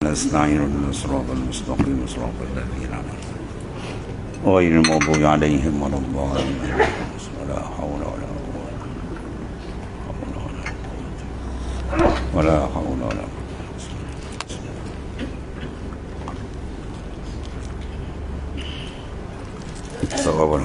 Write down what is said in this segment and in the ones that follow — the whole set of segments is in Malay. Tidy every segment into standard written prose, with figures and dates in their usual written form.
نستعين اهدنا الصراط المستقيم صراط الذين أنعمت غير المغضوب عليهم ولا الضالين ولا حول ولا قوة ولا حول ولا قوة صغور.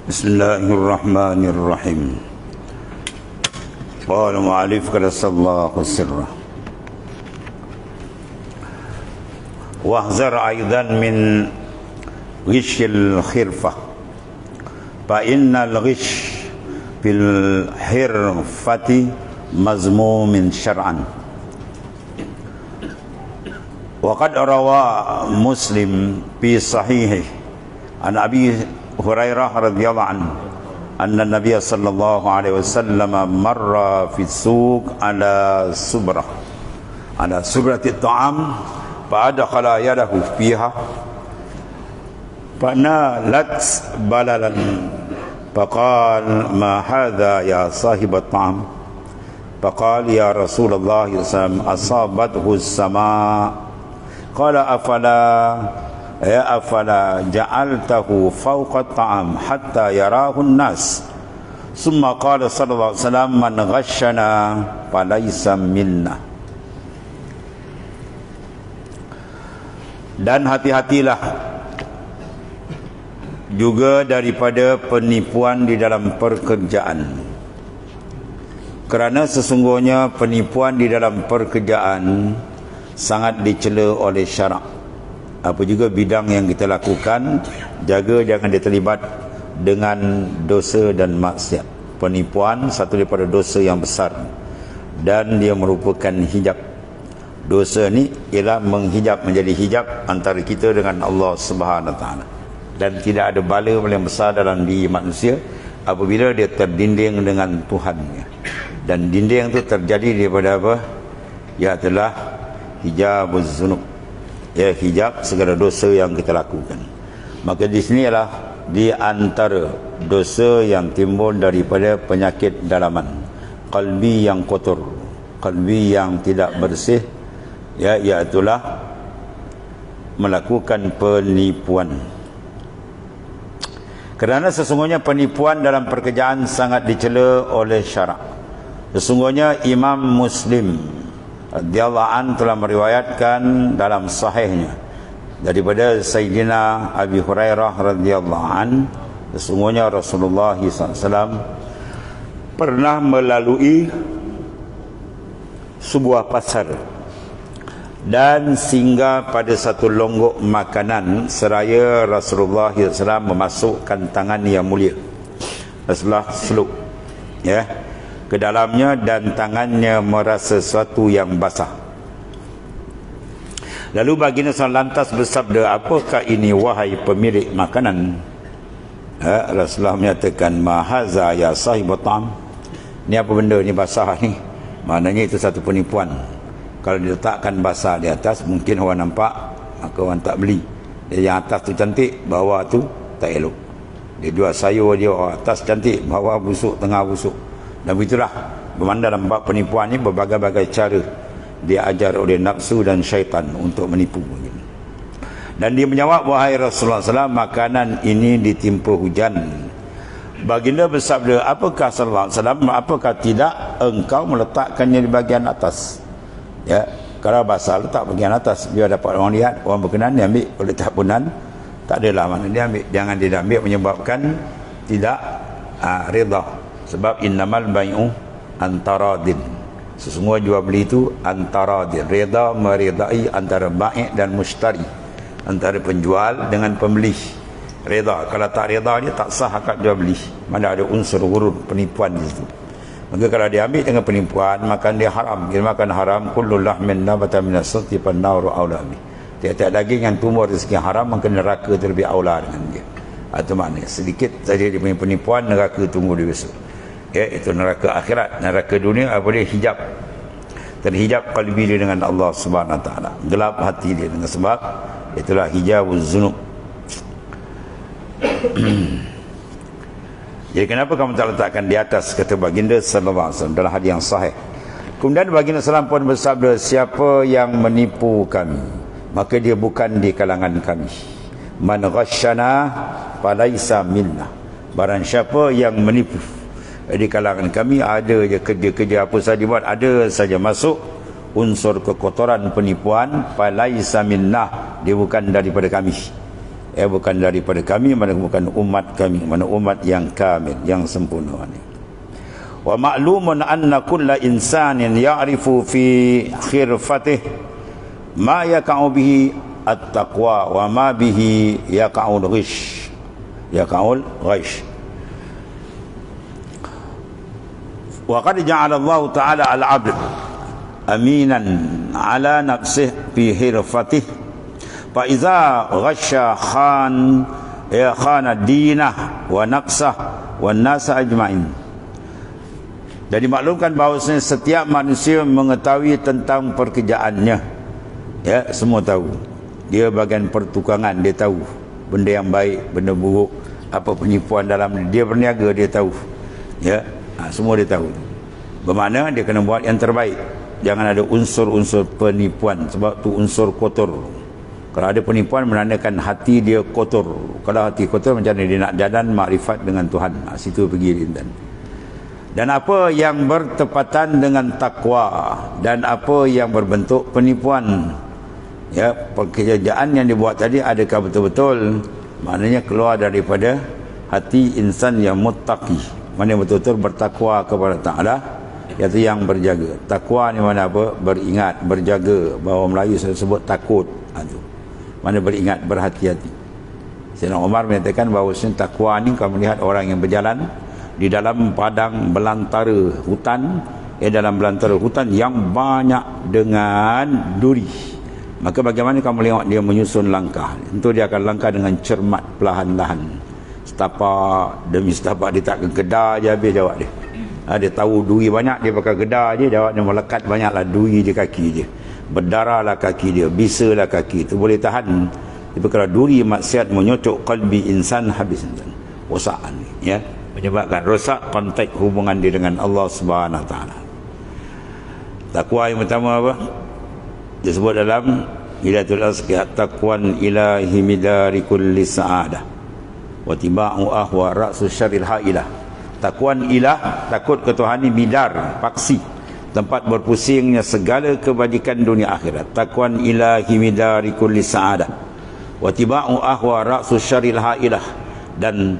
Bismillahirrahmanirrahim. Qala mu'alif qadasallahu sirrah. Wahzar aidan min ghishil khirfah. Fa innal ghish fil hirfati mazmumin syar'an. Wa qad rawa Muslim fi sahihi an Abi Hurairah radhiyallahu anhu anna Nabiy sallallahu alaihi wasallam marra fi suq ala subrati ta'am fa adkhala yadahu fiha fa nalat balalan faqala ma hadha ya sahib at-ta'am faqala ya Rasulullah asabathu as-sama qala afala ja'altahu fawqa at-ta'am hatta yarahu an-nas summa qala sallallahu alaihi wasallam man ghashana falaysa minna. Dan hati-hatilah juga daripada penipuan di dalam pekerjaan, kerana sesungguhnya penipuan di dalam pekerjaan sangat dicela oleh syarak. Apa juga bidang yang kita lakukan, jaga jangan dia terlibat dengan dosa dan maksiat. Penipuan satu daripada dosa yang besar dan dia merupakan hijab. Dosa ni ialah menghijab, menjadi hijab antara kita dengan Allah Subhanahu Wa Taala. Dan tidak ada bala yang besar dalam diri manusia apabila dia terdinding dengan Tuhannya. Dan dinding itu terjadi daripada apa? Ialah hijabuz zunub. Ya, hijab segala dosa yang kita lakukan. Maka di sini ialah di antara dosa yang timbul daripada penyakit dalaman, qalbi yang kotor, qalbi yang tidak bersih, ya, iaitulah melakukan penipuan. Kerana sesungguhnya penipuan dalam pekerjaan sangat dicela oleh syarak. Sesungguhnya Imam Muslim radhiyallahu anhu telah meriwayatkan dalam sahihnya daripada Sayyidina Abi Hurairah radhiyallahu anhu, sesungguhnya Rasulullah SAW pernah melalui sebuah pasar dan singgah pada satu longgok makanan seraya Rasulullah SAW memasukkan tangan yang mulia, Rasulullah seluk, ya, ke dalamnya dan tangannya merasa sesuatu yang basah. Lalu baginda lantas bersabda, apakah ini wahai pemilik makanan? Rasulullah menyatakan, mahaza ya sahibut ta'am. Ni apa benda ni basah ni? Maknanya itu satu penipuan. Kalau diletakkan basah di atas, mungkin orang nampak, maka orang tak beli. Dia yang atas tu cantik, bawah tu tak elok. Dia jual sayur dia, atas cantik, bawah busuk, tengah busuk. Dan begitulah bermanda dalam bab penipuan ni berbagai-bagai cara dia ajar oleh nafsu dan syaitan untuk menipu. Dan dia menjawab, wahai Rasulullah SAW, makanan ini ditimpa hujan. Baginda bersabda, apakah sallallahu alaihi wasallam, apakah tidak engkau meletakkannya di bahagian atas? Ya, kalau basah letak bahagian atas biar dapat orang lihat, orang berkenan dia ambil, kalau tak berkenan tak adalah mana dia ambil. Jangan dia ambil menyebabkan tidak redha. Sebab innamal bai'u antaradin. Sesungguhnya jual beli itu antaradin. Reda meredai antara bai' dan mushtari, antara penjual dengan pembeli. Reda. Kalau tak reda dia tak sah akad jual beli. Mana ada unsur ghurur, penipuan di situ. Maka kalau dia ambil dengan penipuan, makan dia haram. Dia makan haram, kullu lahmin nabata minas sati fan naru aula bi. Tiap-tiap daging yang tumbuh dari segi haram, maka neraka terlebih aula dengan dia. Itu maknanya sedikit saja dia punya penipuan, neraka tunggu dia besok. Ya, itu neraka akhirat. Neraka dunia apa dia? Hijab. terhijab qalbi dia dengan Allah Subhanahu wa taala, gelap hati dia dengan sebab itulah hijabuz zunub. Jadi kenapa kamu tak letakkan di atas, kata baginda sallallahu alaihi wasallam dalam hadis yang sahih. Kemudian baginda sallallahu pun bersabda, siapa yang menipu kami maka dia bukan di kalangan kami. Man ghasyana falaisa minna. Barang siapa yang menipu di kalangan kami, ada je kerja-kerja apa saja buat, ada saja masuk unsur kekotoran penipuan, falaisa minna, dia bukan daripada kami. Bukan daripada kami, mana bukan umat kami, mana umat yang kamil, yang sempurna ni. Wa ma'lumun anna kulla insanin ya'rifu fi khirfatih ma yaqa'u bihi at-taqwa wa ma bihi yaqa'ul ghish. Wa qad ja'ala Allah Ta'ala al-'abd aminan 'ala nafsihi fi hirfatih fa iza ghasya khana dinah wa nafsah wa nasa ajma'in. Dan dimaklumkan bahawasanya setiap manusia mengetahui tentang pekerjaannya, ya, semua tahu. Dia bagian pertukangan, dia tahu benda yang baik, benda buruk, apa penipuan dalam dia berniaga, dia tahu, ya. Semua dia tahu. Bermakna dia kena buat yang terbaik. Jangan ada unsur-unsur penipuan, sebab tu unsur kotor. Kalau ada penipuan menandakan hati dia kotor. Kalau hati kotor, macam mana dia nak jalan makrifat dengan Tuhan? Situ pergi dia. Dan apa yang bertepatan dengan takwa dan apa yang berbentuk penipuan, ya, pekerjaan yang dibuat tadi adakah betul-betul maknanya keluar daripada hati insan yang muttaqi, mana betul-betul bertakwa kepada Ta'ala, iaitu yang berjaga. Takwa ni mana apa? Beringat, berjaga. Bahawa Melayu saya sebut takut. Itu mana beringat, berhati-hati. Sayyidina Umar menyatakan bahawa takwa ni kalau melihat orang yang berjalan di dalam padang belantara hutan, dalam belantara hutan yang banyak dengan duri, maka bagaimana kamu lihat dia menyusun langkah? Tentu dia akan langkah dengan cermat, perlahan-lahan, setapak demi setapak. Dia tak kegedah je habis jawab dia. Dia tahu duri banyak, dia pakai gedah je, jawab dia melekat banyaklah duri di kaki dia, berdarahlah kaki dia, bisalah kaki itu boleh tahan. Tapi kalau duri maksiat menyocok kalbi insan, habis insan, rosakan, ya, menyebabkan rosak kontak hubungan dia dengan Allah Subhanahu wa taala. Takwa yang pertama apa? Disebut dalam Hidayatul Azkiyah, taqwan ilahi midari kulli sa'adah wa tiba'u ahwa ra'su syarril ha'ilah. Takwan ilah, takut ke Tuhan ni midar, paksi, tempat berpusingnya segala kebajikan dunia akhirat. Takwan ilahi midari kulli sa'adah wa tiba'u ahwa ra'su syarril ha'ilah, dan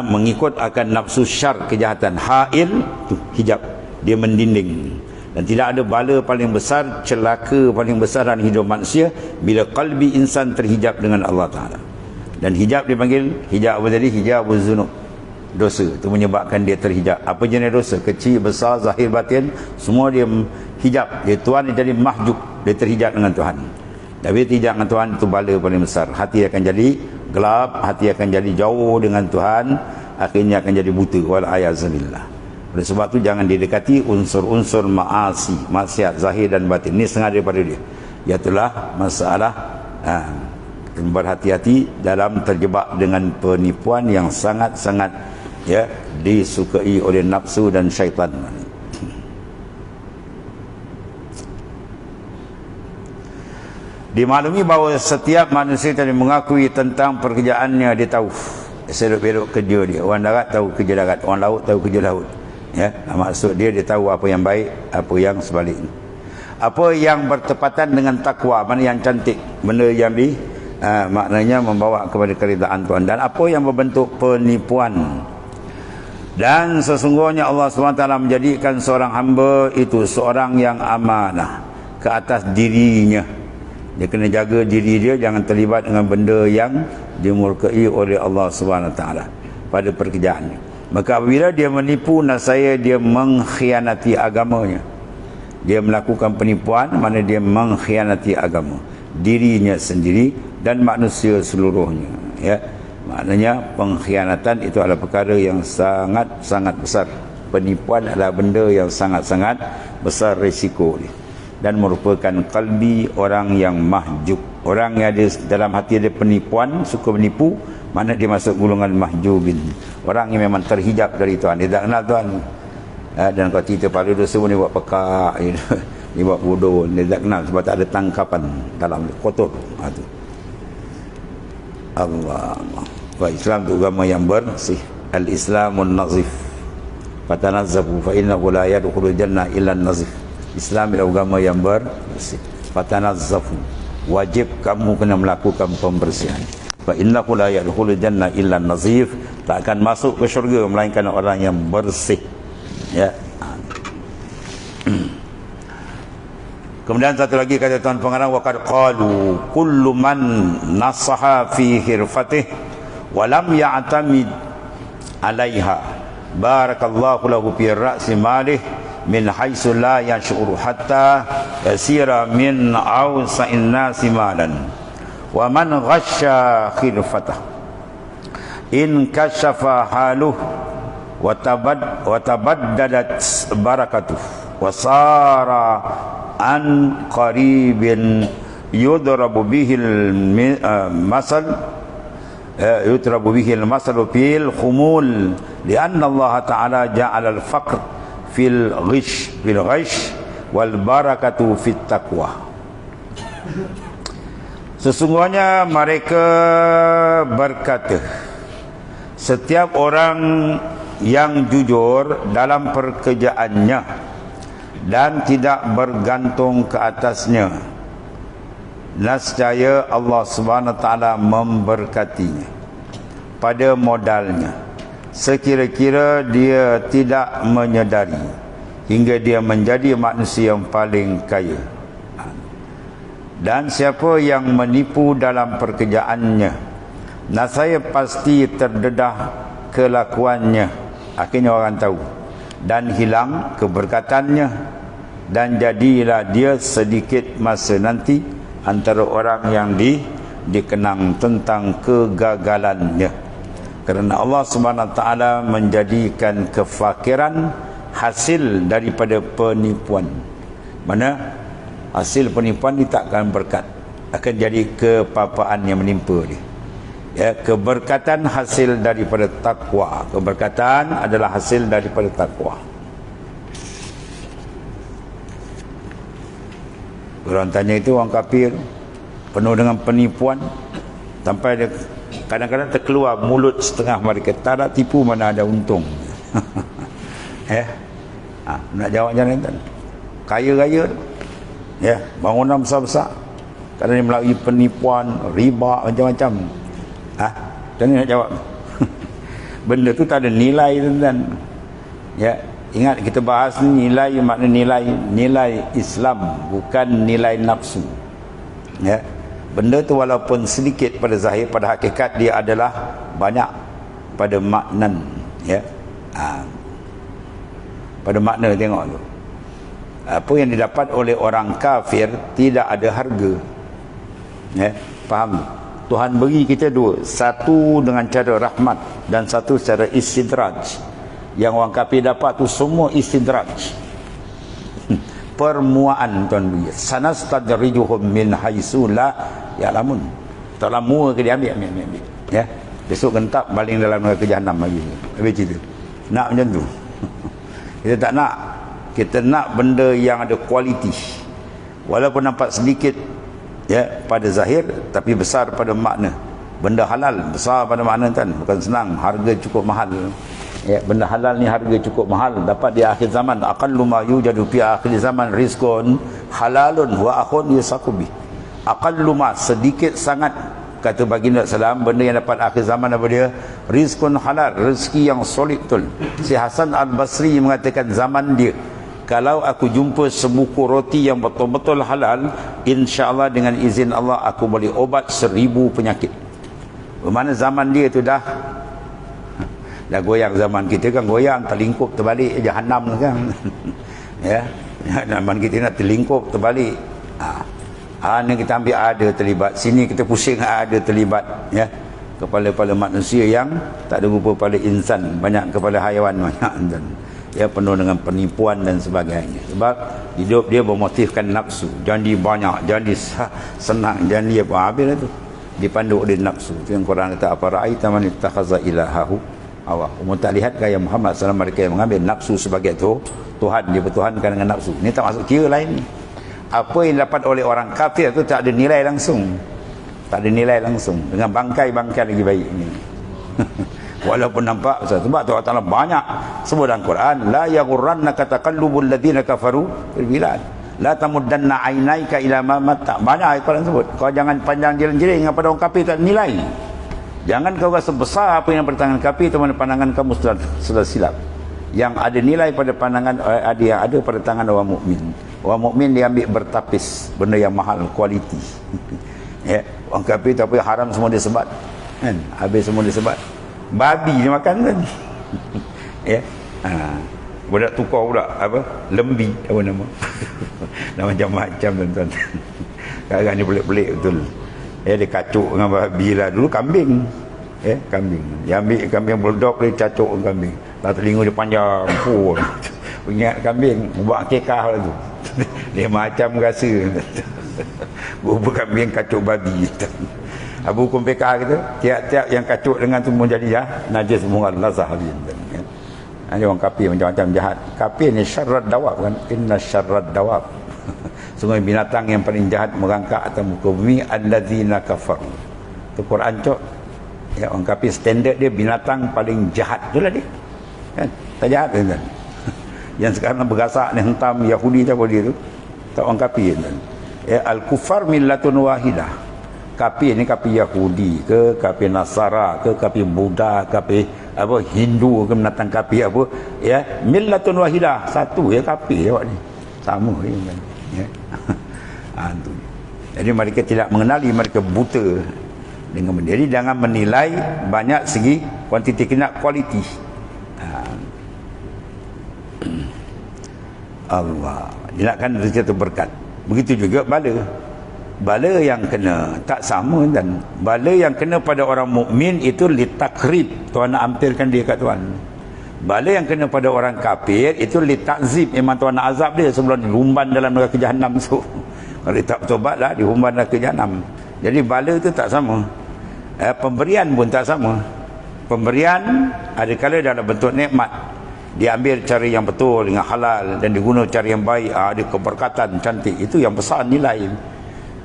mengikut akan nafsu syar, kejahatan. Ha'il tu hijab, dia mendinding. Dan tidak ada bala paling besar, celaka paling besar dalam hidup manusia bila qalbi insan terhijab dengan Allah Ta'ala. Dan hijab dipanggil hijab apa tadi? Hijabuz zunub, dosa. Itu menyebabkan dia terhijab. Apa jenis dosa? Kecil, besar, zahir, batin, semua dia hijab. Dia Tuhan, dia jadi mahjub, dia terhijab dengan Tuhan. Dan bila terhijab dengan Tuhan, itu bala paling besar. Hati akan jadi gelap, hati akan jadi jauh dengan Tuhan, akhirnya akan jadi buta, wal-ayazubillah. Oleh sebab tu jangan didekati unsur-unsur maasi, maksiat zahir dan batin. Ini setengah daripada dia. Iaitulah masalah berhati-hati dalam terjebak dengan penipuan yang sangat-sangat, ya, disukai oleh nafsu dan syaitan. Dimaklumi bahawa setiap manusia tadi mengakui tentang pekerjaannya, dia tahu selok-belok kerja dia. Orang darat tahu kerja darat, orang laut tahu kerja laut. Ya, maksud dia tahu apa yang baik, apa yang sebaliknya. Apa yang bertepatan dengan takwa, mana yang cantik, benda yang maknanya membawa kepada keridaan Tuhan, dan apa yang berbentuk penipuan. Dan sesungguhnya Allah SWT menjadikan seorang hamba itu seorang yang amanah ke atas dirinya. Dia kena jaga diri dia, jangan terlibat dengan benda yang dimurkai oleh Allah SWT pada pekerjaannya. Maka apabila dia menipu nasaya, dia mengkhianati agamanya. Dia melakukan penipuan, mana dia mengkhianati agama, dirinya sendiri dan manusia seluruhnya, ya. Maknanya pengkhianatan itu adalah perkara yang sangat-sangat besar. Penipuan adalah benda yang sangat-sangat besar risiko dia. dan merupakan qalbi orang yang mahjub. Orang yang ada dalam hati ada penipuan, suka menipu, mana dia masuk golongan mahjubin. Orang yang memang terhijab dari Tuhan, dia tak kenal Tuhan. Dan kalau cerita pada dosa pun dia buat pekak, dia buat bodoh, dia tak kenal sebab tak ada tangkapan dalam kotor. Tu Allah. Islam itu agama yang bersih. Al-Islamun nazif. Fatanazzafu fa innahu la yadkhulul jannah illa an-nazif. Islam adalah agama yang bersih. Fatanazzafu. Wajib kamu kena melakukan pembersihan. Fa innahu la yadkhulul jannah illa an-nazif. Tak akan masuk ke syurga melainkan orang yang bersih. Ya. Kemudian satu lagi kata Tuan Pengarang, waqad qalu kullu man nasaha fi hirfatih wa lam ya'tamid 'alaiha barakallahu lahu fi ra'si malih min haitsu la yash'uru hatta yasira min awsa'in nasi malan wa man ghasya khilfatah in kashafa haluh wa tabaddadat barakatuh wa sara an qaribin yudrabu bihil masal yudrabu bihil masal fil khumul lianna Allah Ta'ala ja'ala al-faqr fil ghish wal barakatu fit taqwa. Sesungguhnya mereka berkata, setiap orang yang jujur dalam pekerjaannya dan tidak bergantung ke atasnya, nescaya Allah Subhanahu Wa Taala memberkatinya pada modalnya sekira-kira dia tidak menyedari hingga dia menjadi manusia yang paling kaya. Dan siapa yang menipu dalam pekerjaannya, nescaya pasti terdedah kelakuannya, akhirnya orang tahu, dan hilang keberkatannya, dan jadilah dia sedikit masa nanti antara orang yang dikenang tentang kegagalannya. Kerana Allah Subhanahu Wa Taala menjadikan kefakiran hasil daripada penipuan. Mana hasil penipuan dia takkan berkat, akan jadi kepapaan yang menimpa dia. Ya, keberkatan hasil daripada takwa. Keberkatan adalah hasil daripada takwa. Orang tanya itu orang kafir penuh dengan penipuan sampai dia kadang-kadang terkeluar mulut setengah mereka, tak ada tipu mana ada untung. Ya. Nak jawab macam mana? Kaya-kaya, ya, bangunan besar-besar, kadang dia melalui penipuan, riba, macam-macam. Macam ni nak jawab? Benda tu tak ada nilai, tuan-tuan. Ya, ingat kita bahas ni nilai, makna nilai Islam, bukan nilai nafsu. Ya. Benda tu walaupun sedikit pada zahir, pada hakikat dia adalah banyak pada maknan. Ya. Pada makna tengok tu. Apa yang didapat oleh orang kafir tidak ada harga. Ya, faham? Tuhan beri kita dua, satu dengan cara rahmat dan satu secara istidraj. Yang orang kafir dapat tu semua istidraj, permuaan Tuhan beri. Sanastadrijuhum min haitsu la ya'lamun. Tak lama ke dia ambil. Ya, besok gentap baling dalam neraka jahanam lagi. Habis cerita. Nak macam tu. Kita tak nak. Kita nak benda yang ada kualiti, walaupun nampak sedikit, ya, pada zahir, tapi besar pada makna. Benda halal besar pada makna, kan? Bukan senang, harga cukup mahal. Ya, benda halal ni harga cukup mahal, dapat di akhir zaman. Aqallu ma yujadu fi akhir zaman rizqun halalun wa akhun yusaqubi. Aqallu ma, sedikit sangat, kata baginda sallam, benda yang dapat akhir zaman apa dia? Rizqun halal, rezeki yang solid betul. Si Hasan Al-Basri mengatakan zaman dia, kalau aku jumpa sebuku roti yang betul-betul halal, insya-Allah dengan izin Allah aku boleh obat 1000 penyakit. Bermakna zaman dia tu dah goyang. Zaman kita kan goyang, terlingkup terbalik jahanam kan. Ya, zaman kita nak terlingkup terbalik. Ni kita ambil ada terlibat, sini kita pusing ada terlibat, ya. Kepala-kepala manusia yang tak ada rupa pada insan, banyak kepala haiwan banyak. ya, penuh dengan penipuan dan sebagainya. Sebab hidup dia bermotifkan nafsu, jadi banyak, jadi senang, jadi apa, habis itu dipandu oleh nafsu. Itu yang Quran kata, apa ra'aita man ittakhadha ilahahu hawa. Kamu tak lihat gaya Muhammad SAW, mereka yang mengambil nafsu sebagai Tuhan, dia bertuhankan dengan nafsu. Ini tak masuk kira lain ni. Apa yang dapat oleh orang kafir itu tak ada nilai langsung, tak ada nilai langsung, dengan bangkai-bangkai lagi baik ni. Walaupun nampak, sebab tu Allah Ta'ala banyak sebut dalam Quran, la yaghurrannaka taqallubul ladzina kafaru fil bilad, la tamuddanna ainaika ila ma matta. Banyak ayat Quran sebut, kau jangan pandang jeling-jeling kepada orang kafir, tak nilai. Jangan kau rasa besar apa yang bertangan kafir, teman pandangan kamu sudah silap. Yang ada nilai pada pandangan yang ada pada tangan orang mukmin. Orang mukmin dia ambil bertapis, benda yang mahal, kualiti. Ya, orang kafir tapi haram semua dia sebat, kan? Habis semua dia sebat. Babi dia makan kan. Ya. Budak tukar pula apa? Lembi apa nama? Nama macam-macam tuan-tuan. Kadang-kadang ni pelik-pelik betul. Ya, dia kacuk dengan babi lah. Dulu kambing. Ya, kambing. Dia ambil kambing bulldog, dia cacuk dengan kambing. Lah telinga dia panjang pun. Ingat kambing, buat kekah lah tu. Dia macam rasa. Bubur kambing kacuk babi. Abu hukum PK kita, tiap-tiap yang kacuk dengan tu menjadi najis mughalazah habis. Ada orang kafir macam-macam jahat. Kafir ni syarrad dawab kan, inna syarrad dawab. Sungguh binatang yang paling jahat merangkak atas muka bumi allazina kafaru. Tu Quran cok. Ya, orang kafir standard dia binatang paling jahat itulah dia. Kan? Tak jahat kan? Yang sekarang bergasak ni hentam Yahudi apa dia tu? Tak orang kafir kan. Ya, al-kufar millatun wahidah. Kafir ni kafir Yahudi ke, kafir Nasara ke, kafir Buddha, kafir apa Hindu ke, binatang kafir apa, ya, millatun wahidah, satu ya kafir awak ni. Sama ya kan. Ya. Tu. Jadi mereka tidak mengenali, mereka buta dengan benda. Jadi jangan menilai banyak segi kuantiti, kena kualiti. Allah. Dinakkan rezeki berkat. Begitu juga bala yang kena tak sama, dan bala yang kena pada orang mukmin itu litakrib, Tuhan nak ampirkan dia kat Tuhan. Bala yang kena pada orang kafir itu litakzib, memang Tuhan nak azab dia sebelum dirumban dalam neraka jahanam tu. Kalau dia tak bertobatlah, dirumban neraka jahanam. Jadi bala itu tak sama. Pemberian pun tak sama. Pemberian ada kala dalam bentuk nikmat, diambil cara yang betul dengan halal dan digunakan cara yang baik, ada keberkatan cantik, itu yang besar nilai.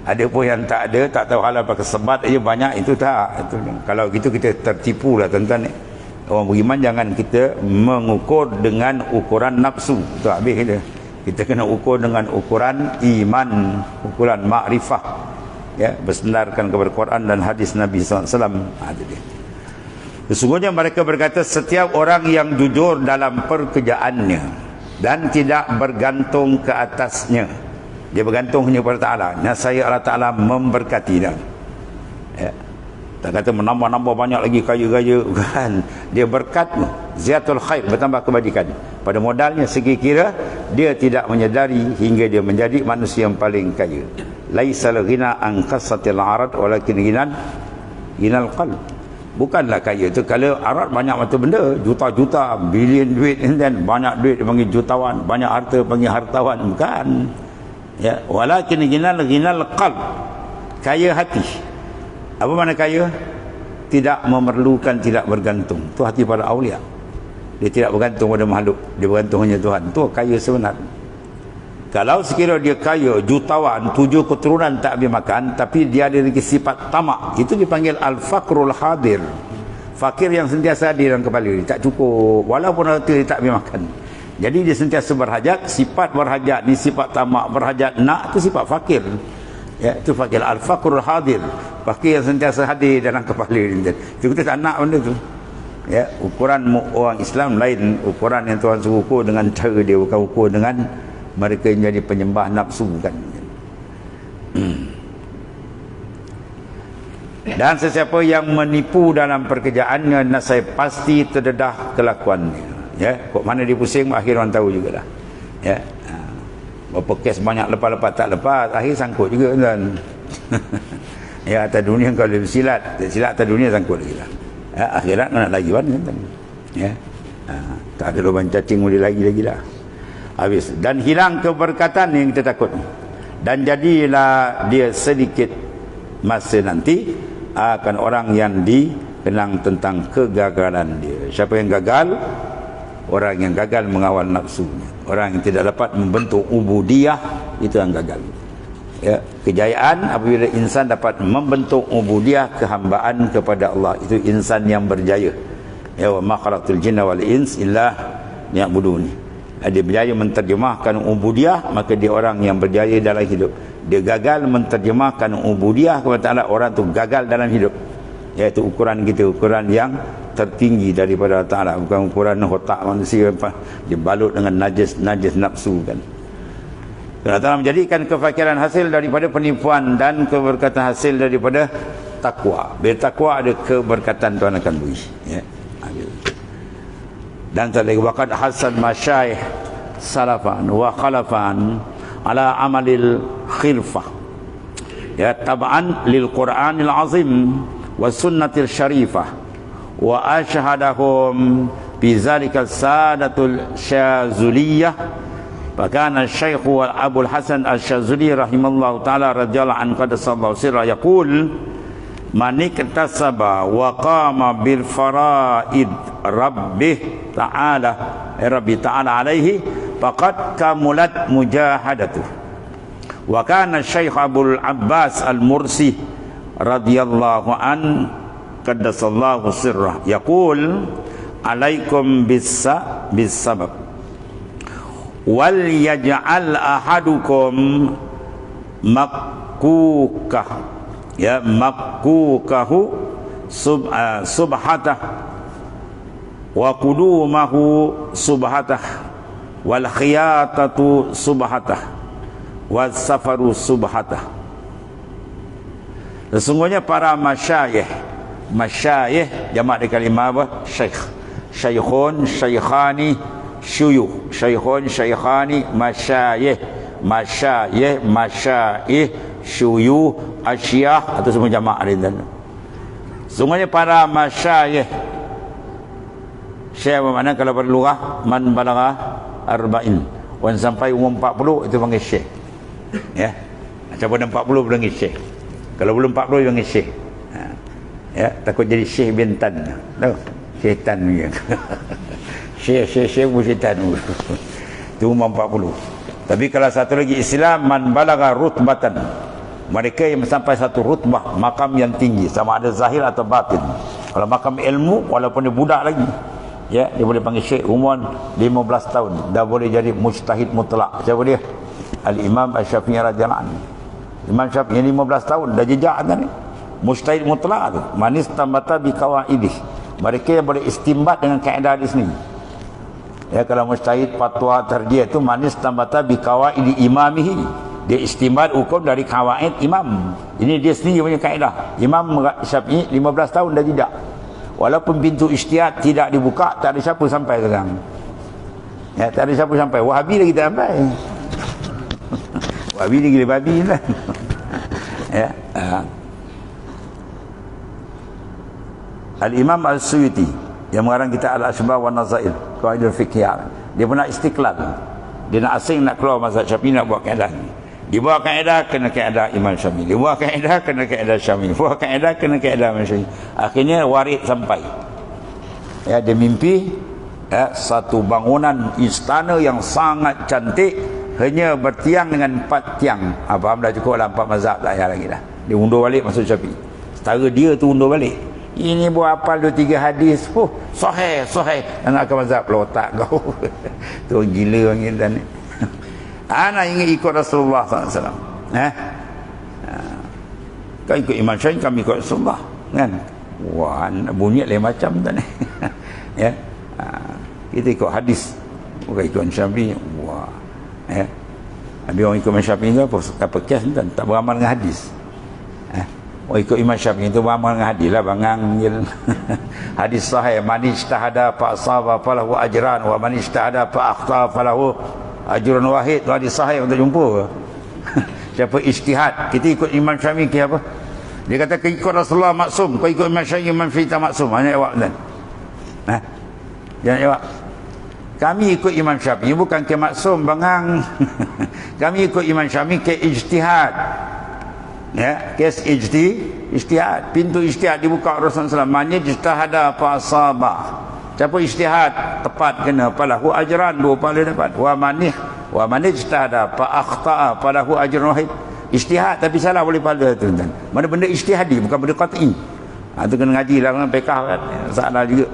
Ada pun yang tak ada, tak tahu halal pakai sebat aja banyak, itu tak. Itu, kalau gitu kita tertipu lah tuan-tuan. Orang beriman jangan kita mengukur dengan ukuran nafsu. Itu habis kita. Kita kena ukur dengan ukuran iman, ukuran makrifah. Ya, bersandarkan kepada Quran dan hadis Nabi SAW. Itu dia. Sesungguhnya mereka berkata, setiap orang yang jujur dalam pekerjaannya dan tidak bergantung ke atasnya, dia bergantung hanya kepada Ta'ala, nasaya Allah Ta'ala memberkati dia. Ya. Tak kata menambah-nambah banyak lagi kaya-kaya, kan? Dia berkat, ziyatul khair, bertambah kebajikan. Pada modalnya segi kira, dia tidak menyedari hingga dia menjadi manusia yang paling kaya. Laisal ghina an qasatil arad walakin ghinal qalb. Bukanlah kaya tu kalau arat banyak mata benda, juta-juta, bilion duit, dan banyak duit dipanggil jutawan, banyak harta panggil hartawan, bukan. Ya, walakin ghinal qalb, kaya hati. Apa makna kaya? Tidak memerlukan, tidak bergantung. Tu hati para awliya. Dia tidak bergantung pada makhluk, dia bergantung hanya Tuhan. Tu kaya sebenar. Kalau sekiranya dia kaya, jutawan, 7 keturunan tak habis makan, tapi dia ada lagi sifat tamak, itu dipanggil al-faqrul hadir. Fakir yang sentiasa hadir dalam kepala dia, tak cukup, walaupun harta dia tak habis makan. Jadi dia sentiasa berhajat. Sifat berhajat ni sifat tamak, berhajat nak, itu sifat fakir. Ya, itu fakir, al-faqrul hadir. Fakir yang sentiasa hadir dalam kepala dia. Itu kita tak nak benda tu. Ya, ukuran orang Islam lain, ukuran yang Tuhan suruh ukur dengan cara dia, bukan ukur dengan mereka yang jadi penyembah nafsu, kan. Dan sesiapa yang menipu dalam pekerjaannya, nasai pasti terdedah kelakuannya. Ya, kok mana dia pusing, akhir orang tahu jugalah. Ya. Berapa kes banyak lepas-lepas tak lepas, akhir sangkut juga kan. Ya, atas dunia kalau silat atas dunia sangkut lagi lah. Ya, akhirat nak lagi kan. Ya. Tak ada lubang cacing boleh lagi lah. Habis. Dan hilang keberkatan yang kita takut. Dan jadilah dia sedikit masa nanti akan orang yang dikenang tentang kegagalan dia. Siapa yang gagal? Orang yang gagal mengawal nafsunya. Orang yang tidak dapat membentuk ubudiyah, itu yang gagal. Ya, kejayaan apabila insan dapat membentuk ubudiyah, kehambaan kepada Allah, itu insan yang berjaya. Ya, wa ma khalaqtul jinna wal ins illa liya'budun. Dia berjaya menterjemahkan ubudiyah, maka dia orang yang berjaya dalam hidup. Dia gagal menterjemahkan ubudiyah kepada Allah, orang tu gagal dalam hidup. Iaitu ukuran kita, ukuran yang tertinggi daripada Allah Ta'ala, bukan ukuran otak manusia dibalut dengan najis nafsu kan. Allah Ta'ala menjadikan kefakiran hasil daripada penipuan dan keberkatan hasil daripada takwa. Bila takwa ada keberkatan, Tuhan akan beri. Ya. Dan tadi waqad hasan masyayikh salafan wa khalafan ala amalil khilfah, ya, tab'an lil Qur'anil azim wa sunnatil syarifah, wa ashhadahum bi zalika sadatul syazuliyah. Fakana Syekh Abul Hasan Asy-Syazuli rahimallahu taala radhiyallahu anhu qaddasallahu sirra yaqul man iktasaba wa qama bil faraid rabbi ta'ala alaihi faqad kamulat mujahadatuh. Wa kana Syekh Abul Abbas Al-Mursi radhiyallahu an qaddasallahu sirra yaqul alaikum bis sabab wal yaj'al ahadukum makkukah, ya, makkukahu subhatah wa qudumahu subhatah wal khiyatatu subhatah was safaru subhatah. Sesungguhnya para masyayikh jamak dari kalimah apa? Syekh, syekhun, syekhani, syuyukh, syekhun, syekhani, masyayikh, syuyukh, asyiyah, atau semua jamak ada. Sesungguhnya para masyayikh, syekh bermakna kalau pada lugah man balagha arba'in, orang sampai umur 40 itu panggil syekh. Ya. Macam pada 40 panggil syekh. Kalau belum 40 panggil syekh. Ya, takut jadi syekh bintan. Tahu? Syaitan dia. Syekh syaitan. Itu umur 40. Tapi kalau satu lagi Islam man balagha rutbatan, mereka yang sampai satu rutbah, makam yang tinggi, sama ada zahir atau batin. Kalau makam ilmu, walaupun dia budak lagi, ya, dia boleh panggil syekh. Umur 15 tahun dah boleh jadi mujtahid mutlak. Siapa dia? Al-Imam Asy-Syafi'i radhiyallahu anhu. Imam Syafi'i 15 tahun dah jejak kan ni. Mujtahid mutlak tu, manis tambata bi qawaidih. Mereka yang boleh istimbat dengan kaedah di sini. Ya, kalau mujtahid fatwa tarjih itu manis tambata bi qawaidi imamihi. Dia istimbat hukum dari kawaid imam. Ini dia sendiri punya kaedah. Imam Syafi'i 15 tahun dah jejak. Walaupun pintu ijtihad tidak dibuka, tak ada siapa sampai sekarang. Ya, tak ada siapa sampai. Wahabi lagi tak sampai. Wahabi ni gila babi lah. Ya. Al-Imam Al-Suyuti yang mengarang kita Al-Ashbah wa Nazair, Qawaidul Fiqhiyah. Dia pernah istiqlal. Dia nak asing nak keluar mazhab Syafi'i, nak buat kaedah ni. Dia buat kaedah kena kaedah Imam Syafi'i. Dia buat kaedah kena kaedah Syafi'i. Buat kaedah kena kaedah Imam Syafi'i. Akhirnya warid sampai. Ya, dia mimpi satu bangunan istana yang sangat cantik, hanya bertiang dengan 4 tiang. Faham dah, cukup lah 4 mazhab, tak payah lagi dah. Dia undur balik masuk Syafi'i. Setara dia tu undur balik. Ini buat hafal 2-3 hadis. Sahih. Dan nak ke mazhab pula otak kau. Tu gila orang kita ni. Anak ingin ikut Rasulullah SAW. Kau ikut Imam Syafi'i, kami ikut Rasulullah. Kan? Wah, bunyi lain macam tu ni. Ya. Kita ikut hadis, bukan ikut Syafi'i. Wah. Ya. Habis orang ikut Imam Syafi'i tu apa kes tu? Tak beramal dengan hadis. Oh, ikut Imam Syafi'i itu beramal dengan hadis lah, bangang je. Hadis sahih, man ijtahada fa asaba falahu ajran wa man ijtahada fa akhta falahu ajrun wahid. Tu hadis sahih untuk jumpa. Siapa ijtihad, kita ikut Imam Syafi'i ke apa? Dia kata kau ikut Rasulullah maksum, kau ikut Imam Syafi'i tak maksum. Hanya jawab kan. Jangan jawab. Kami ikut Imam Syafi'i bukan ke maksum bangang. Kami ikut Imam Syafi'i ke ijtihad. Ya, kes ijtihad. Pintu ijtihad dibuka Rasulullah SAW. Man ijtahada fa asaba. Siapa ijtihad tepat kena falahu ajran, 2 pahala dapat. Wa man ijtahada fa akhta'a falahu ajrun wahid. Ijtihad tapi salah boleh pahala tu tuan. Mana benda ijtihadi bukan benda qat'i. Tu kena ngaji lah dengan fiqh kan. Salah juga.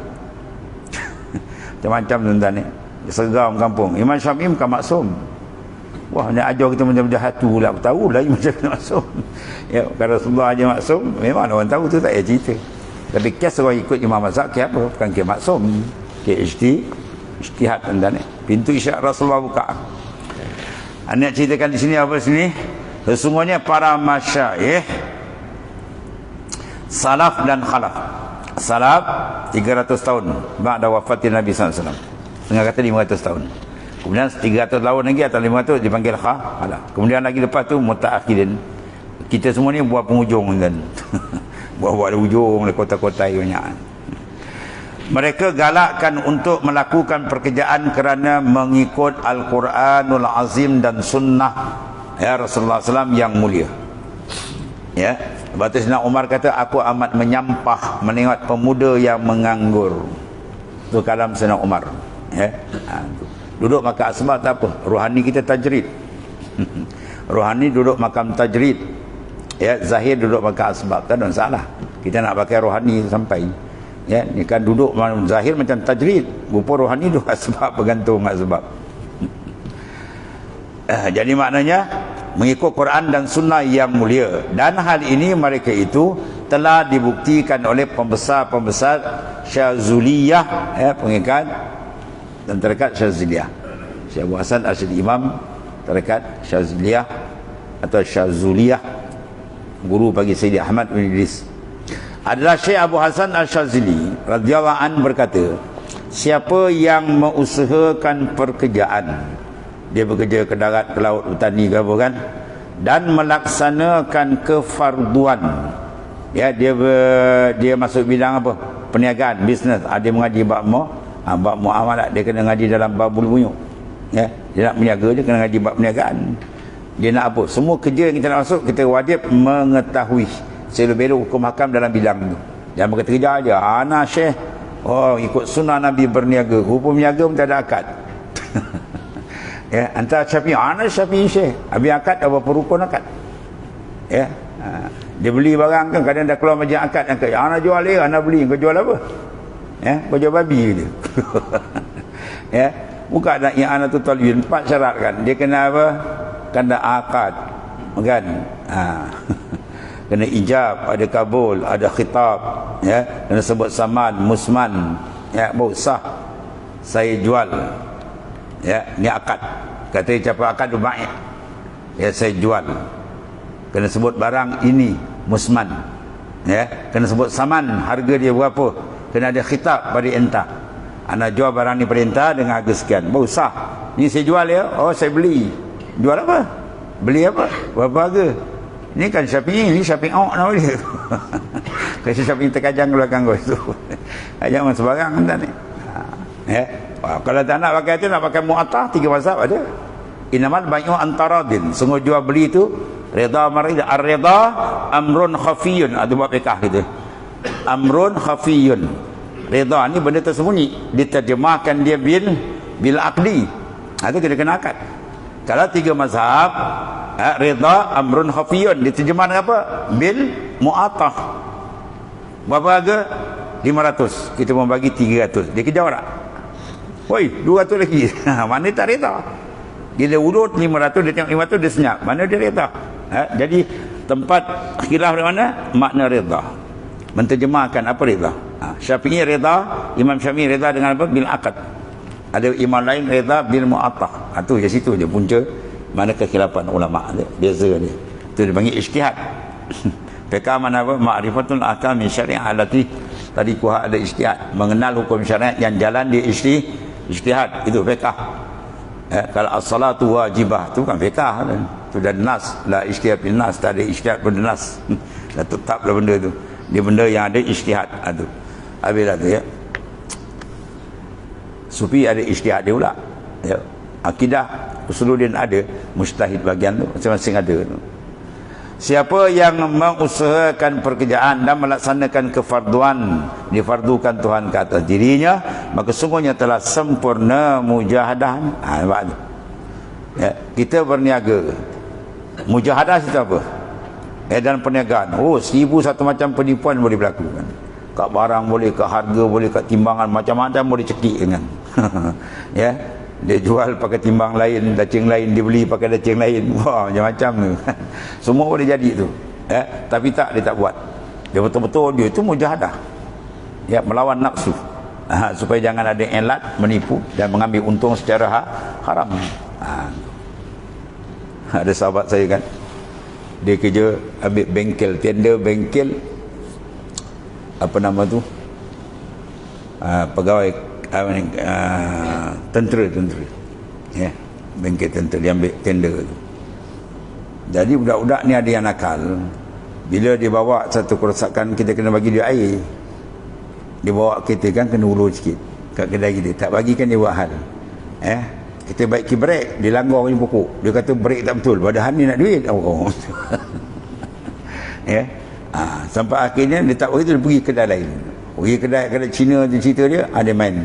Macam-macam tuan-tuan ni. Seram kampung. Imam Syafi'i bukan maksum. Wah, nak ajar kita macam jahat tu pula. Tahu lah Imam Syafi'i maksum. Ya, kalau Rasulullah aja maksum, memang orang tahu tu tak payah cerita. Tapi kes orang ikut Imam Mazhab ke apa? Bukan ke maksum. Ke ijtihad tuan-tuan ni. Pintu isyarat Rasulullah buka. Nak ceritakan di sini apa sini? Sesungguhnya para masyayikh salaf dan khalaf. Salaf 300 tahun ba'da wafatin Nabi SAW. Setengah kata 500 tahun. Kemudian 300 tahun lagi atau 500 dipanggil khalaf. Kemudian lagi lepas tu mutaakhirin. Kita semua ni buat penghujung kan. Buat hujung le kota-kota banyak. Mereka galakkan untuk melakukan pekerjaan kerana mengikut Al-Quranul Azim dan sunnah ya Rasulullah SAW yang mulia. Ya, lepas tu Sayyidina Umar kata, aku amat menyampah menengok pemuda yang menganggur. Itu kalam Sayyidina Umar. Ya, duduk makan asbab tak apa, rohani kita tajrid. Rohani duduk makam tajrid. Ya, zahir duduk makan asbab, tak ada salah. Kita nak pakai rohani sampai. Ya, ni kan duduk zahir macam tajrid, rupa rohani duduk asbab, bergantung asbab. Jadi maknanya mengikut Quran dan sunnah yang mulia, dan hal ini mereka itu telah dibuktikan oleh pembesar-pembesar Syazuliyah, ya, pengikat dan tarekat Syazuliyah. Syekh Abu Hasan Asy'ari Imam tarekat Syazuliyah atau Syazuliyah, guru bagi Sayyidi Ahmad bin Idris, adalah Syekh Abu Hasan Al-Syazili radhiyallahu an berkata, siapa yang mengusahakan pekerjaan, dia bekerja ke darat, ke laut, petani ke apa kan, dan melaksanakan kefarduan, ya, dia masuk bidang apa, perniagaan, bisnes, dia mengaji bab muamalat, dia kena ngaji dalam babul buyuk, ya, dia nak berniaga, dia kena ngaji bab perniagaan. Dia nak apa, semua kerja yang kita nak masuk, kita wajib mengetahui selebih-beluk hukum hakam dalam bidang tu. Jangan berkata kerja aja, ana syekh, oh ikut sunnah Nabi berniaga, hukum niaga pun tak ada akad. Ya, antara Syafi'i, ana Syafi'i syekh, habis akad apa rukun akad. Ya, dia beli barang kan, kadang dah keluar majlis akad, ana jual dia, ana beli, kau jual apa? Ya, kau jual babi dia. Ya, bukan nak yang ana tu talwin, 4 syarat kan. Dia kena apa? Kena akad, kan? Kena ijab, ada kabul, ada khitab, ya, kena sebut saman, musman, ya, baru sah saya jual. Ya, ni akad. Kata siapa akad baik, ya, saya jual. Kena sebut barang ini musman, ya, kena sebut saman, harga dia berapa, kena ada khitab pada entah, ana jual barang ni perintah dengan harga sekian, baru sah. Ni saya jual ya, oh saya beli. Jual apa? Beli apa? Berapa harga? Ni kan Syafi'i, ni Syafi'i nama dia. Kalau Syafi'i terkajang ke belakang kau tu. Jangan sebarang kan ni. Ya. Kalau tak nak pakai tu, nak pakai mu'atah, 3 mazhab ada. Inamal bai'u antaradin. Sungguh jual beli tu redha marida. Ar-redha amrun khafiyun. Ada buat fiqh gitu. Amrun khafiyun. Redha ni benda tersembunyi. Diterjemahkan dia bil aqdi. Itu kita kena akad. Kalau 3 mazhab, redha amrun khafiyun, diterjemah dengan apa? Bil mu'atah. Berapa harga? 500. Kita mau bagi 300. Dia kejar tak? Woi, 200 lagi. Mana tak redha? Dia urut 500, dia tengok 500, dia senyap. Mana dia redha? Jadi tempat khilaf di mana? Makna redha. Menterjemahkan apa redha? Syafi'i redha, Imam Syafi'i redha dengan apa? Bil aqd. Ada imam lain redha bil mu'attah. Itu je, situ je punca mana kekhilafan ulama dia, beza dia. Itu dipanggil ijtihad. Fiqh mana apa? Ma'rifatul ahkam syariah allati, tadi kuah ada ijtihad, mengenal hukum syariat yang jalan di ijtihad, itu fiqh. Kalau as-salatu wajibah, tu kan fiqh kan. Tu dah nas, la ijtihad bil nas, tak ada ijtihad bil nas. Dah tetaplah benda tu. Dia benda yang ada ijtihad tu. Habislah tu ya. Sufi ada ijtihad dia pula. Ya. Akidah Usuluddin ada, mujtahid bagian tu masing-masing ada. Siapa yang mengusahakan pekerjaan dan melaksanakan kefarduan difardukan Tuhan ke atas dirinya, maka sungguhnya telah sempurna mujahadah. Nampak tu. Ya, kita berniaga. Mujahadah itu apa? Dan perniagaan. 1000 satu macam penipuan boleh berlaku kan. Kat barang boleh, kat harga boleh, kat timbangan macam-macam boleh cekik kan. Ya. Dia jual pakai timbang lain, dacing lain, dia beli pakai dacing lain. Wah, macam-macam tu. Semua boleh jadi tu. Ya, tapi tak, dia tak buat. Dia betul-betul dia itu mujahadah. Ya, melawan nafsu. Supaya jangan ada elat menipu dan mengambil untung secara haram. Ada sahabat saya kan, dia kerja ambil bengkel, tender bengkel, apa nama tu, pegawai tentera, ya, bengkel tentera, dia ambil tender tu. Jadi budak-budak ni ada yang nakal. Bila dia bawa satu kerosakan, kita kena bagi dia air. Dia bawa kita kan kena ulur sikit kat kedai kita, tak bagi kan dia buat hal. Kita baiki brek, dia langgar punya pokok. Dia kata brek tak betul, padahal ni nak duit. Ya. Sampai akhirnya dia tak begitu, dia pergi kedai lain. Pergi kedai Cina tu, cerita dia ada main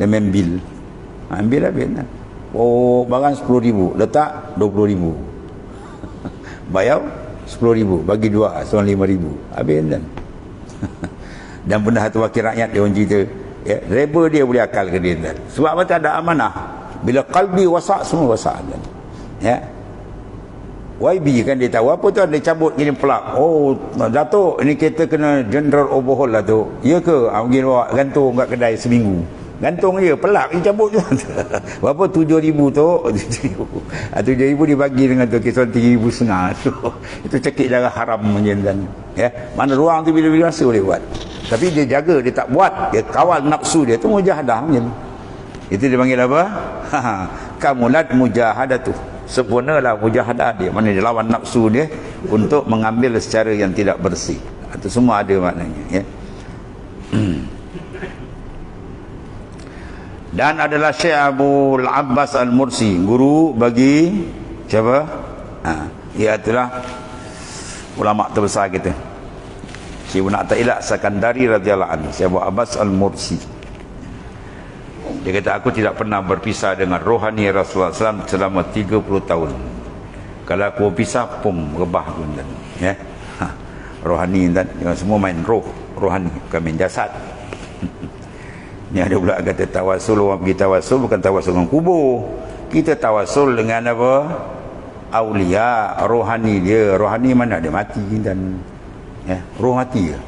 bil. Ambil lah bil lah. Barang 10,000, letak 20,000. Bayar 10,000, bagi dua, seorang 5,000. Habis kan. Dan benda satu wakil rakyat dia orang cerita, ya, reba dia boleh akal ke dia kan. Sebab apa? Tak ada amanah. Bila qalbi wasak, semua wasak kan. Ya. YB kan dia tahu apa tu, dia cabut gini pelak. Datuk, ini kita kena general overhaul lah tu. Ya ke? Pergi bawa gantung kat kedai seminggu. Gantung je, pelak dia cabut je. Berapa? 7,000 tu. 7,000 dibagi dengan tu kisah 3,500 tu. Itu cekik darah haram menjendan. Ya, mana ruang tu bila-bila rasa boleh buat. Tapi dia jaga, dia tak buat, dia kawal nafsu dia tu mujahadah macam. Itu dia panggil apa? Kamulat mujahadah tu. Sempurnalah mujahadah dia, mana dia lawan nafsu dia untuk mengambil secara yang tidak bersih. Itu semua ada maknanya, ya. Dan adalah Syekh Abul Abbas Al-Mursi, guru bagi siapa? Ia adalah ulama terbesar kita, Syekh Ibn Athaillah Sakandari radhiyallahu anhu, Syekh Abul Abbas Al-Mursi. Dia kata, aku tidak pernah berpisah dengan rohani Rasulullah SAW selama 30 tahun. Kalau aku berpisah, rebah pun dan, ya. Rohani dan semua main rohani, bukan main jasad. Ni ada pula kata tawasul, orang pergi tawasul bukan tawasul dengan kubur. Kita tawasul dengan apa? Aulia, rohani dia. Rohani mana dia mati dan, ya, roh mati ke?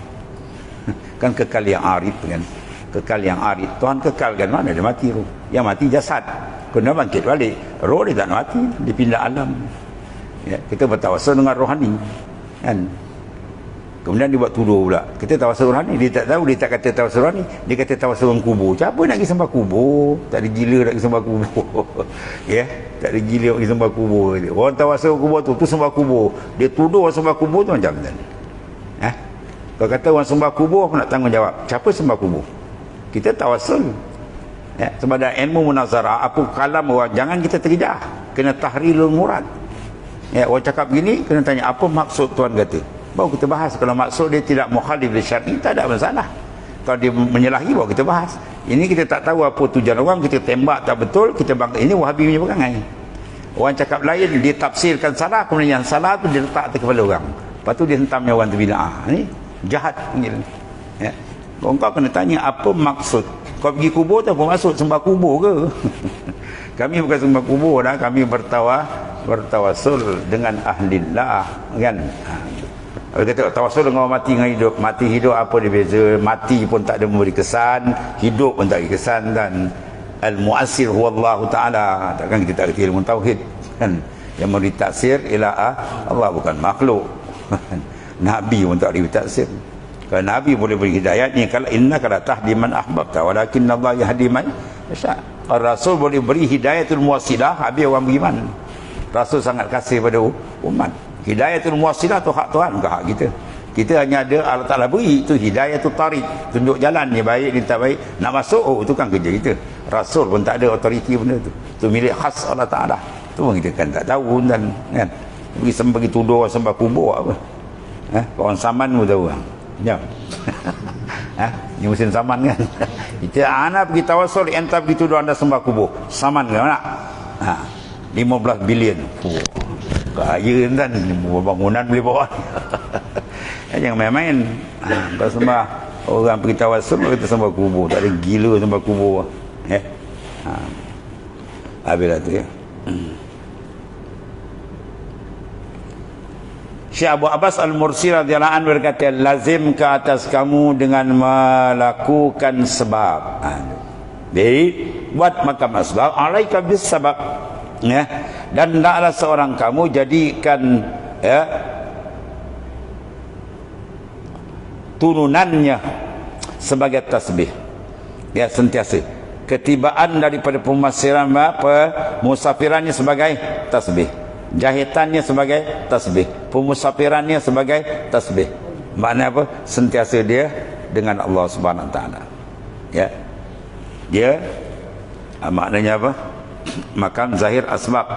Kan kekal yang arif kan. Kekal yang arif, Tuhan kekalkan, mana dia mati roh. Yang mati jasad, kena bangkit balik. Roh dia tak mati, dia pindah alam. Ya, kita bertawasul dengan rohani kan. Kemudian dia buat tuduh pula, kita tawasul rohani. Dia tak tahu, dia tak kata tawasul rohani, dia kata tawasul dengan kubur. Siapa nak pergi sembah kubur? Tak ada gila nak pergi sembah kubur. Ya, tak ada gila nak pergi sembah kubur. Orang tawasul kubur tu sembah kubur. Dia tuduh orang sembah kubur tu macam mana? Kalau kata orang sembah kubur, aku nak tanggungjawab. Siapa sembah kubur? Kita tawasul, ya, sebab ada ilmu munazarah, apa kalam orang, jangan kita terjedah, kena tahrilul murad. Ya, orang cakap begini, kena tanya apa maksud Tuhan kata, baru kita bahas. Kalau maksud dia tidak mukhalif li syar'i, tak ada masalah. Kalau dia menyalahi, baru kita bahas. Ini kita tak tahu apa tujuan orang, kita tembak tak betul, kita bangkit. Ini Wahabi punya perangai. Orang cakap lain, dia tafsirkan salah, kemudian yang salah tu dia letak atas kepala orang, lepas tu dia hentamnya orang tu bid'ah. Ini jahat panggil, ya. Kau kena tanya apa maksud. Kau pergi kubur tu apa maksud? Sembah kubur ke? Kami bukan sembah kubur dah, kami bertawasul dengan ahlillah kan. Kalau kata tawasul dengan orang mati dengan hidup, mati hidup apa dia beza? Mati pun tak ada memberi kesan, hidup pun tak beri kesan. Dan al-mu'assir huwallahu ta'ala. Takkan kita tak kerti ilmu tauhid kan. Yang memberi taksir ialah Allah, bukan makhluk. Nabi pun tak beri taksir. Kalau Nabi boleh beri hidayah ni, kalau innaka la tahdi man ahbabta walakinna Allah yahdi man yasha. Rasul boleh beri hidayatul muwasilah, habis orang beriman. Rasul sangat kasih pada umat. Hidayatul muwasilah tu hak Tuhan, bukan hak kita. Kita hanya ada Allah Ta'ala beri itu hidayah tu tarik, tunjuk jalan ni baik ni tak baik, nak masuk itu kan kerja kita. Rasul pun tak ada autoriti benda tu, tu milik khas Allah Ta'ala. Tu pun kita kan tak tahu dan kan pergi tuduh orang sembah kubur apa. Orang Saman pun tahu kan. Jom. Ni musim Saman kan. Kita anak pergi tawasul, entah pergi tuduh anda sembah kubur. Saman kan nak? 15 bilion. Kaya kan, bangunan boleh bawa. Jangan main-main. Kalau sembah orang pergi tawasul, kita sembah kubur. Tak ada gila sembah kubur. Habislah tu ya. Syekh Abu Abbas Al-Mursi radhiyallahu anhu berkata, lazim ke atas kamu dengan melakukan sebab. Jadi buat makam asbab, alaika bis sabab. Ya. Dan hendaklah seorang kamu jadikan ya turunannya sebagai tasbih. Ya, sentiasa. Ketibaan daripada pemusafirannya sebagai tasbih. Jahitannya sebagai tasbih, pemusafirannya sebagai tasbih. Maknanya apa? Sentiasa dia dengan Allah Subhanahu Wa Taala. Ya, dia maknanya apa? Makam zahir asbab,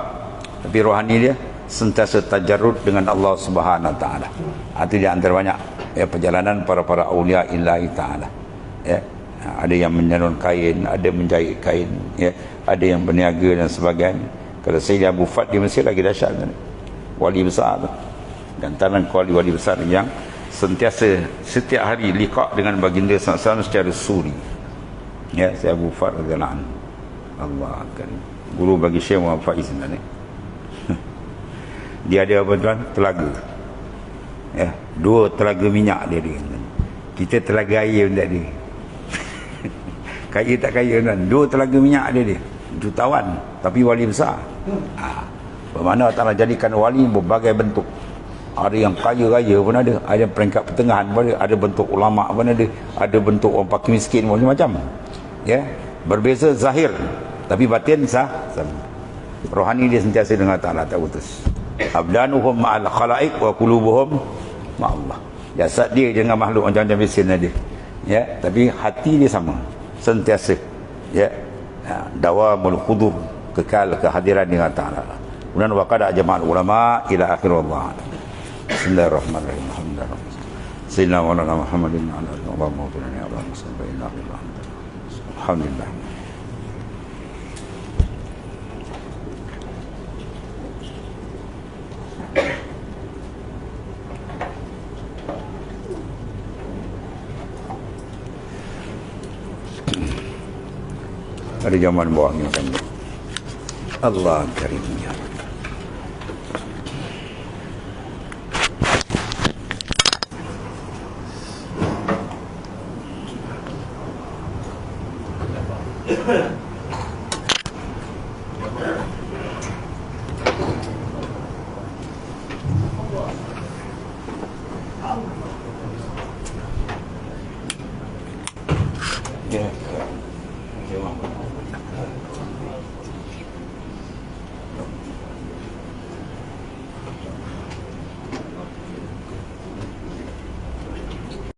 tapi rohani dia sentiasa tajarrud dengan Allah Subhanahu Wa Taala. Itu di antara banyak ya perjalanan para aulia illahi taala. Ya, ada yang menenun kain, ada menjahit kain, ya, ada yang berniaga dan sebagainya. Kalau Sayyid Abu Fat di Mesir lagi dahsyat kan? Wali besar tu. Dan tanah wali besar yang sentiasa setiap hari liqa' dengan baginda SAW secara suri. Ya, Sayyid Abu Fat radhiyallahu anhu. Allah akan guru bagi Syekh Muhammad Faiz ni. Dia ada apa tuan? Telaga. Ya, 2 telaga minyak dia ada. Kita telaga air pun tak ada. Kaya tak kaya tuan? 2 telaga minyak dia. Jutawan, tapi wali besar. Bermakna Allah Ta'ala jadikan wali berbagai bentuk. Ada yang kaya raya pun ada peringkat pertengahan pun ada bentuk ulama pun ada bentuk orang fakir miskin pun macam. Ya, berbeza zahir, tapi batin sama. Rohani dia sentiasa dengan Allah Ta'ala, tak putus. Abdanuhum ma'al khalaiq wa qulubuhum ma'allah. Jasad dia dengan makhluk macam-macam miskin ada. Ya, tapi hati dia sama, sentiasa. Ya, dawamul hudur, kekal kehadiran dengan Ta'ala. Kemudian waqada jama'al ulama ila akhir Allah. Bismillahirrahmanirrahim. Alhamdulillah. Sayyidina wa ala Muhammadin wa ala alihi wa sahbihi. Alhamdulillah. Ada zaman bawah ni macam ni. Allah Karim ya. Yeah.